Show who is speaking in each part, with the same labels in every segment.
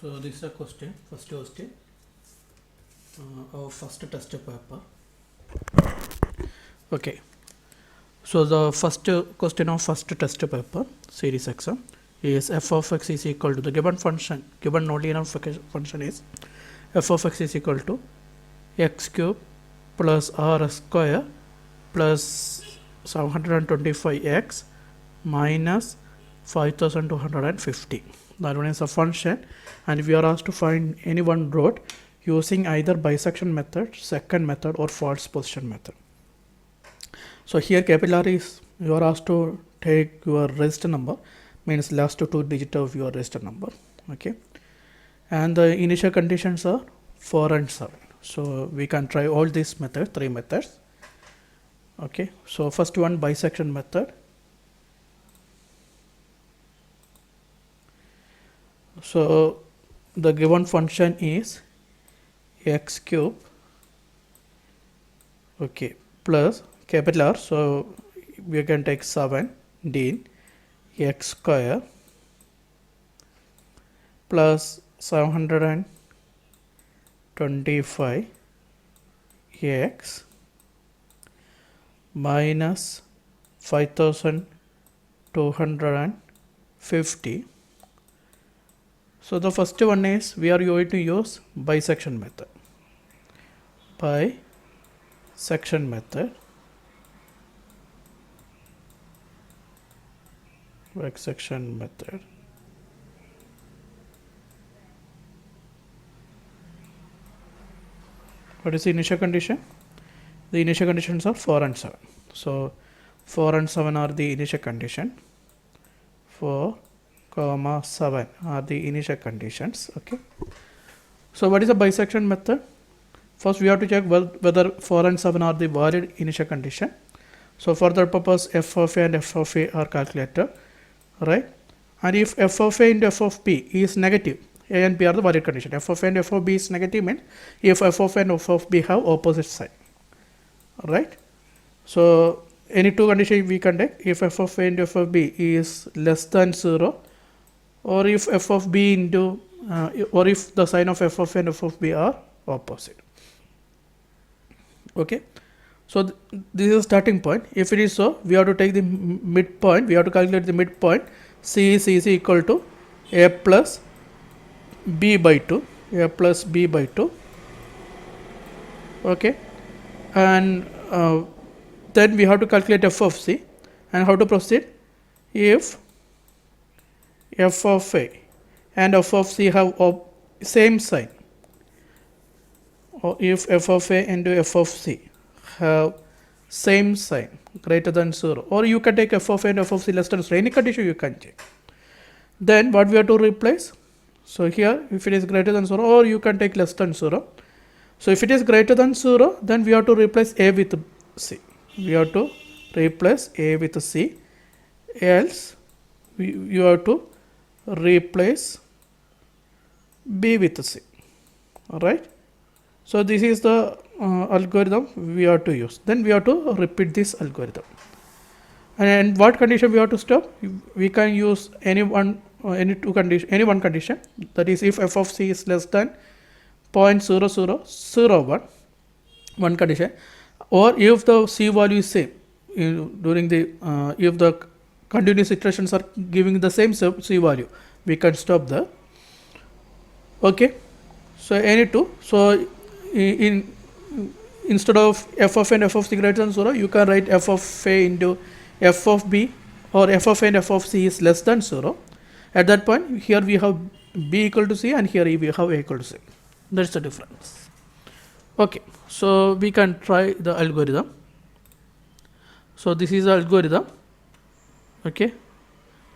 Speaker 1: So this is a question, first question of first test paper. Okay. So the first question of first test paper, series exam, is f of x is equal to the given function, given nonlinear function is f of x is equal to x cube plus r square plus 725x minus 5250. That one is a function, and we are asked to find any one root using either bisection method, second method, or false position method. So here capital R is you are asked to take your register number, means last two digit of your register number. Okay, and the initial conditions are 4 and 7. So we can try all these methods, three methods. Okay, so first one, bisection method. So the given function is x cube, okay, plus capital R, so we can take 7 d x square plus 725 x minus 5250. So the first one is we are going to use bisection method. Bisection method. Bisection method. What is the initial condition? The initial conditions are 4 and 7. So 4 and 7 are the initial condition. 4, 7 are the initial conditions. Okay. So what is the bisection method? First we have to check whether 4 and 7 are the valid initial condition. So for that purpose, f of a and f of a are calculated, right? And if f of a into f of b is negative, a and b are the valid condition. F of a and f of b is negative means if f of a and f of b have opposite sign, right? So any two conditions we can take. If f of a into f of b is less than 0, or if f of b into or if the sign of f of a and f of b are opposite. Okay, so this is starting point. If it is so, we have to take the midpoint. We have to calculate the midpoint. C is equal to a plus b by 2. A plus b by 2. Okay, and then we have to calculate f of c. And how to proceed? If f of a and f of c have same sign, or if f of a and f of c have same sign greater than 0, or you can take f of a and f of c less than 0, any condition you can check. Then what we have to replace? So here if it is greater than 0, or you can take less than 0. So if it is greater than 0, then we have to replace a with c. We have to replace a with c, else you have to replace b with c. Alright. So this is the algorithm we have to use. Then we have to repeat this algorithm. And what condition we have to stop? We can use any one condition. That is, if f of c is less than 0.0001, one condition, or if the c value is same during the if the continuous iterations are giving the same c value, we can stop the. Okay, so any two. So instead of f of a and f of c greater than 0, you can write f of a into f of b, or f of a and f of c is less than 0. At that point, here we have b equal to c, and here we have a equal to c. That's the difference. Okay, so we can try the algorithm. So this is the algorithm. Okay,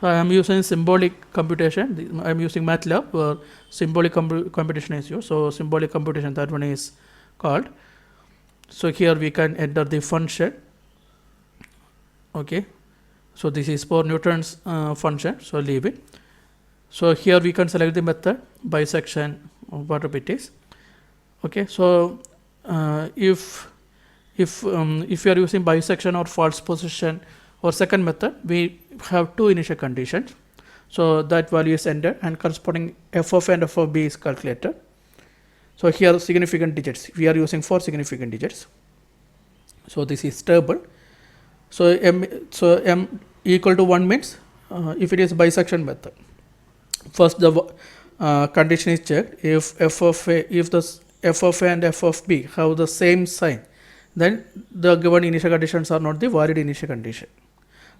Speaker 1: I am using symbolic computation. I am using MATLAB where symbolic computation is used. So symbolic computation, that one is called. So here we can enter the function. Okay, so this is for Newton's function, so leave it. So here we can select the method bisection, whatever it is. Okay, so if you are using bisection or false position or second method, we have two initial conditions. So that value is entered and corresponding f of a and f of b is calculated. So here significant digits, we are using 4 significant digits. So this is stable. So m equal to 1 means if it is bisection method, first the condition is checked. If f of a, if the f of a and f of b have the same sign, then the given initial conditions are not the valid initial condition.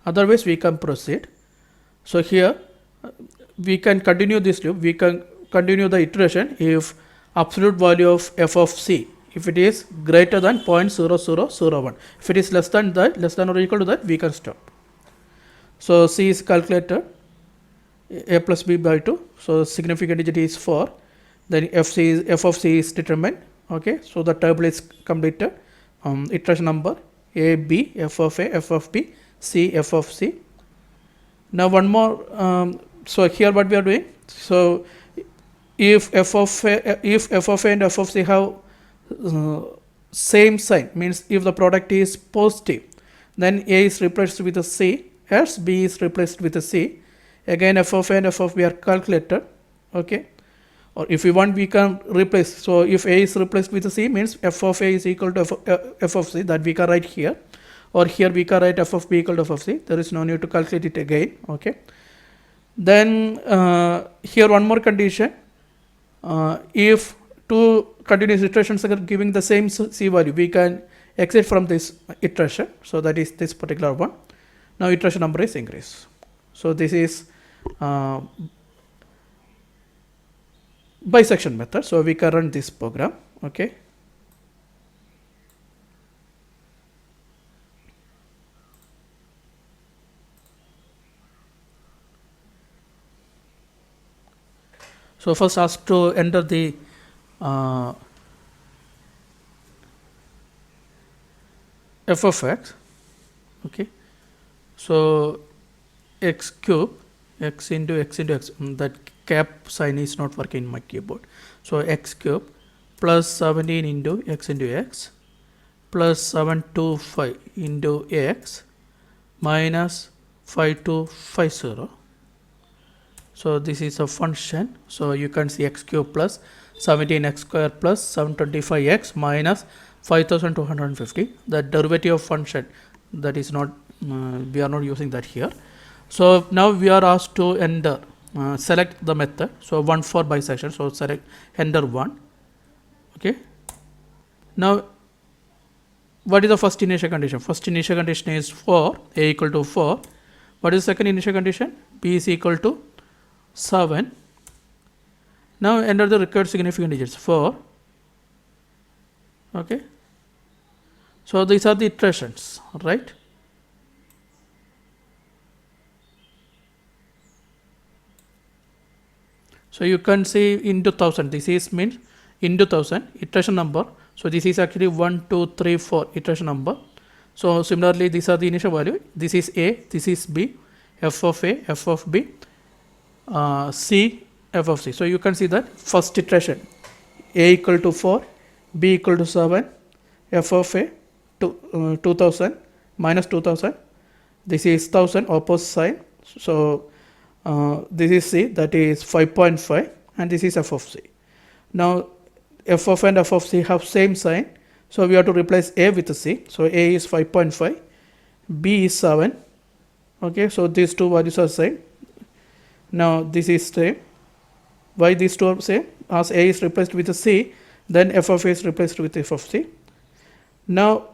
Speaker 1: Otherwise we can proceed. So here we can continue this loop, we can continue the iteration if absolute value of f of c, if it is greater than 0.0001. If it is less than that, less than or equal to that, we can stop. So c is calculated, a plus b by 2, so significant digit is 4, then f of c is determined. Okay, so the table is completed. Iteration number a, b, f of a, f of b, c, f of c. Now one more, so here what we are doing, so if f of a and f of c have same sign, means if the product is positive, then a is replaced with a c, else b is replaced with a c. Again f of a and f of b are calculated. Okay, or if we want we can replace, so if a is replaced with a c means f of a is equal to f of c, that we can write here, or here we can write f of b equal to f of c. There is no need to calculate it again. Okay, then here one more condition, if two continuous iterations are giving the same c value, we can exit from this iteration. So that is this particular one. Now iteration number is increased. So this is bisection method. So we can run this program. Okay, so first ask to enter the f of x. Okay, so x cube, x into x into x, that cap sign is not working in my keyboard. So x cube plus 17 into x plus 725 into x minus 5250. So this is a function. So you can see x cube plus 17x square plus 725x minus 5250. The derivative of function, that is not, we are not using that here. So now we are asked to enter, select the method. So 1 for bisection. So select enter 1. Okay. Now what is the first initial condition? First initial condition is 4, a equal to 4. What is the second initial condition? b is equal to 7. Now enter the required significant digits 4. Okay. So these are the iterations, right? So you can see into 1000. This is means into 1000 iteration number. So this is actually 1, 2, 3, 4 iteration number. So similarly, these are the initial value. This is a, this is b, f of a, f of b, c, f of c. So you can see that first iteration a equal to 4, b equal to 7, f of a 2000 minus 2000. This is 1000 opposite sign. So this is c, that is 5.5, and this is f of c. Now f of and f of c have same sign, so we have to replace a with c. So a is 5.5, b is 7. Okay, so these two values are same. Now this is same. Why these two are same? As a is replaced with a c, then f of a is replaced with f of c. Now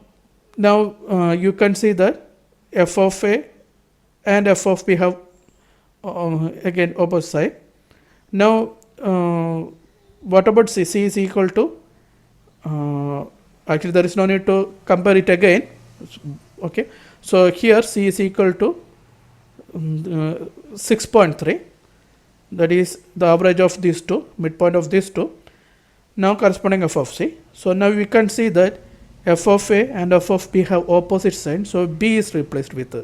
Speaker 1: you can see that f of a and f of b have again opposite side. Now what about c? C is equal to, actually there is no need to compare it again. Okay, so here c is equal to 6.3, that is the average of these two, midpoint of these two. Now corresponding f of c. So now we can see that f of a and f of b have opposite signs, so b is replaced with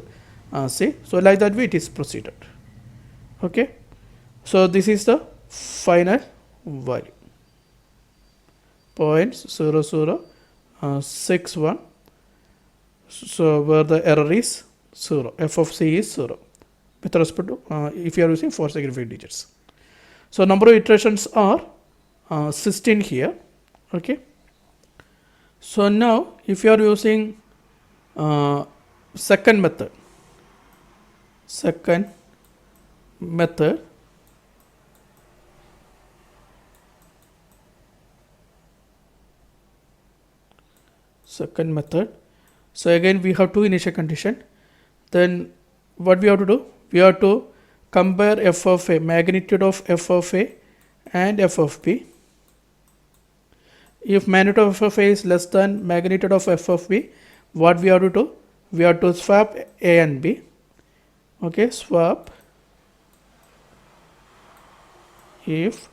Speaker 1: c. So like that way it is proceeded. Okay, so this is the final value, 0.0061. So where the error is 0, f of c is 0. with respect to if you are using 4 significant digits. So number of iterations are 16 here. Okay. So now if you are using second method, second method, so again we have two initial condition. Then what we have to do, we have to compare f of a, magnitude of f of a and f of b. If magnitude of f of a is less than magnitude of f of b, what we have to do, we have to swap a and b. Okay, swap. If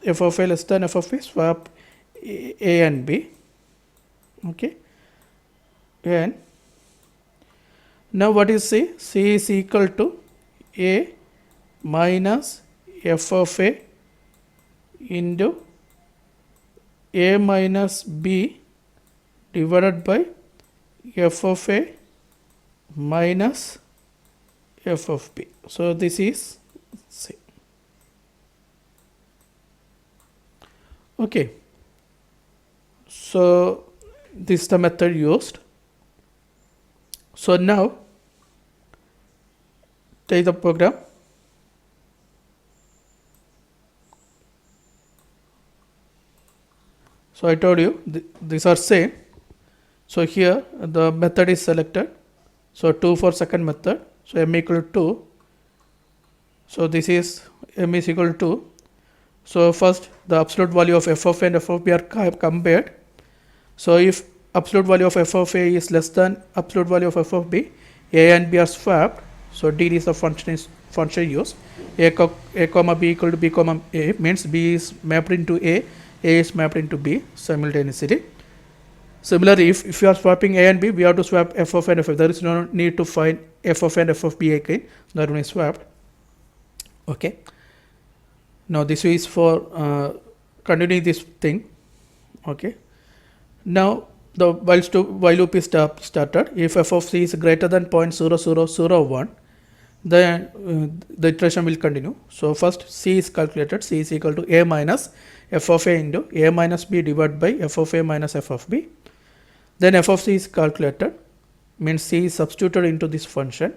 Speaker 1: f of a less than f of b, swap a and b. Okay, and now what is C? C is equal to a minus f of a into a minus b divided by f of a minus f of b. So this is C. Okay. So this is the method used. So now take the program. So I told you these are same. So here the method is selected. So 2 for second method. So m equal to 2. So this is m is equal to 2. So first the absolute value of f of a and f of b are compared. So if absolute value of f of a is less than absolute value of f of b, a and b are swapped. So d is the function used. A comma b equal to b comma a means b is mapped into a is mapped into b simultaneously. Similarly, if you are swapping a and b, we have to swap f of a and f of. There is no need to find f of a and f of b again. That one is swapped. Okay. Now this is for continuing this thing. Okay. Now the while loop is started. If f of c is greater than 0.0001, then the iteration will continue. So first c is calculated. C is equal to a minus f of a into a minus b divided by f of a minus f of b. Then f of c is calculated, means c is substituted into this function.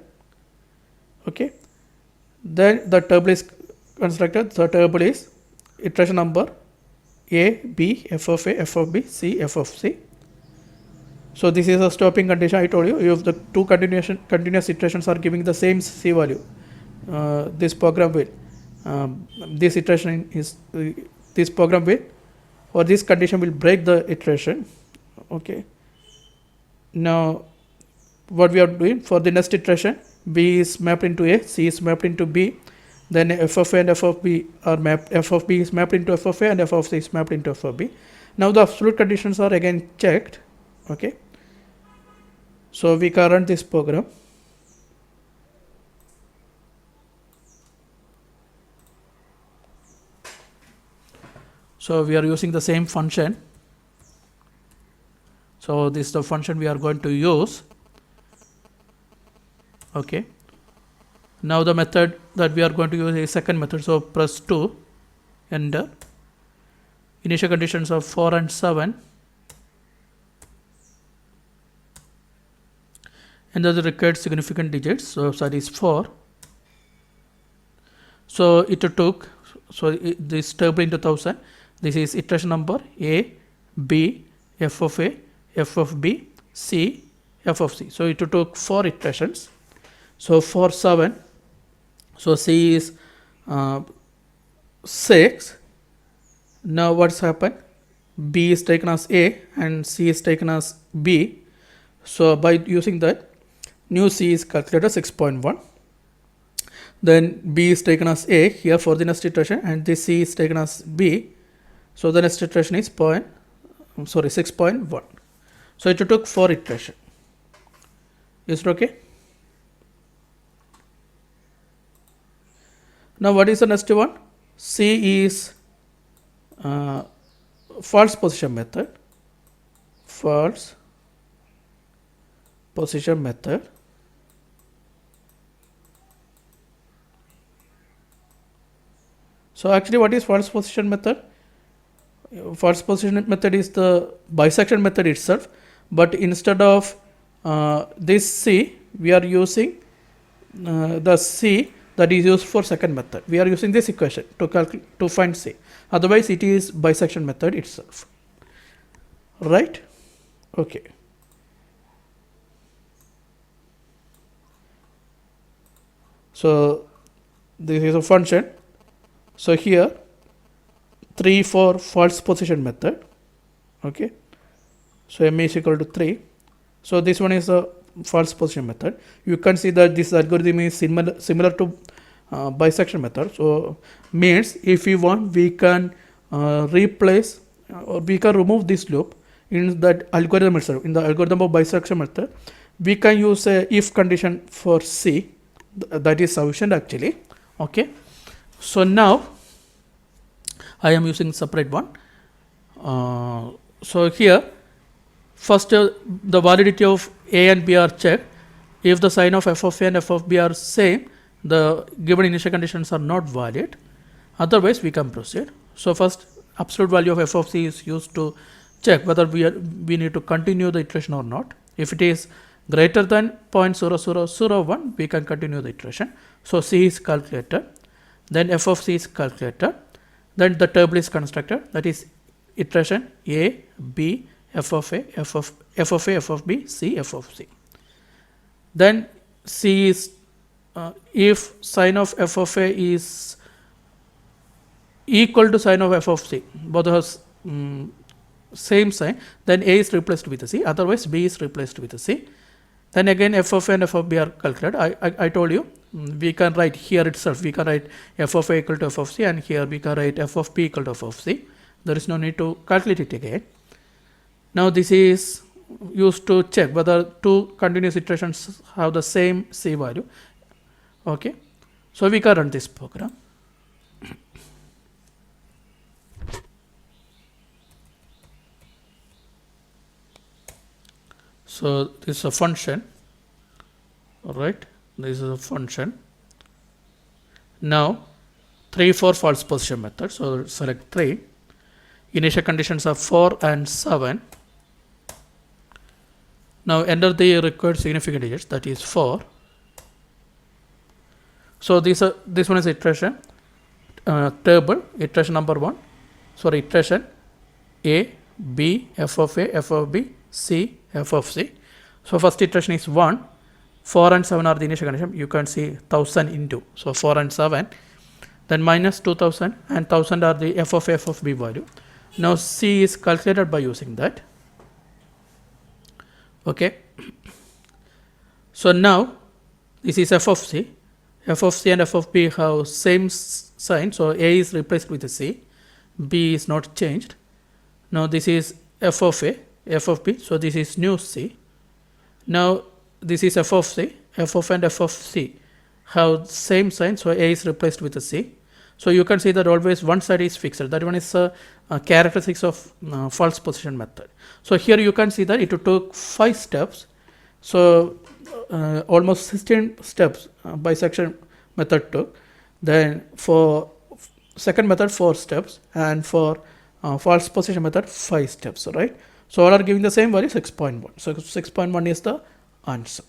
Speaker 1: Okay. Then the table is constructed. The table is iteration number a, b, f of a, f of b, c, f of c. So this is a stopping condition. I told you, if the two continuous iterations are giving the same c value, this program will, this iteration is, this program will, or this condition will break the iteration. Okay. Now what we are doing for the next iteration, b is mapped into a, c is mapped into b, then f of a and f of b are mapped, f of b is mapped into f of a and f of c is mapped into f of b. Now the absolute conditions are again checked. Okay. So we can run this program. So we are using the same function. So this is the function we are going to use. Okay. Now the method that we are going to use is second method. So press 2, enter. Initial conditions of 4 and 7. Enter the required significant digits. So that is 4. So it took, so this table into 1000. This is iteration number a, b, f of a, f of b, c, f of c. So it took 4 iterations. So for 7, so c is 6. Now what's happened? B is taken as a and c is taken as b. So by using that, new c is calculated 6.1. Then b is taken as a here for the next iteration, and this c is taken as b. So the next iteration is 6.1. So it took 4 iterations. Is it okay? Now what is the next one? C is false position method. False position method. So actually what is false position method? False position method is the bisection method itself, but instead of this C, we are using the C that is used for second method. We are using this equation to find C. Otherwise it is bisection method itself. Right? Okay. So this is a function. So here 3 for false position method. Okay. So m is equal to 3. So this one is a false position method. You can see that this algorithm is similar to bisection method. So means if we want, we can replace or we can remove this loop in that algorithm itself. In the algorithm of bisection method, we can use a if condition for C. That is sufficient actually. Okay. So now I am using separate one. So here first the validity of A and B are checked. If the sign of f of A and f of B are same, the given initial conditions are not valid. Otherwise we can proceed. So first absolute value of f of C is used to check whether we need to continue the iteration or not. If it is greater than 0.0001, we can continue the iteration. So C is calculated, then f of C is calculated, then the table is constructed, that is iteration A, B, f of A, f of A, f of B, C, f of C. Then C is if sign of f of A is equal to sign of f of C, both has same sign, then A is replaced with C, otherwise B is replaced with C. Then again f of A and f of B are calculated. I told you we can write here itself, we can write f of A equal to f of C, and here we can write f of B equal to f of C. There is no need to calculate it again. Now this is used to check whether two continuous iterations have the same C value. Okay, so we can run this program. So this is a function, alright, this is a function. Now 3 for false position method, so select 3, initial conditions are 4 and 7. Now enter the required significant digits, that is 4. So this one is iteration table, iteration number 1, sorry, iteration A, B, f of A, f of B, C, f of C. So first iteration is 1, 4 and 7 are the initial condition. You can see 1000 into, so 4 and 7, then minus 2000 and 1000 are the f of A, f of B value. Now C is calculated by using that. Okay. So now this is f of C. F of C and f of B have same sign, so A is replaced with C, B is not changed. Now this is f of A, f of B, so this is new C. Now this is f of C, f of and f of C have same sign, so A is replaced with a C. So you can see that always one side is fixed. That one is characteristics of false position method. So here you can see that it took 5 steps. So almost 16 steps bisection method took. Then for second method 4 steps, and for false position method 5 steps, right? So all are giving the same value, 6.1. So 6.1 is the answer.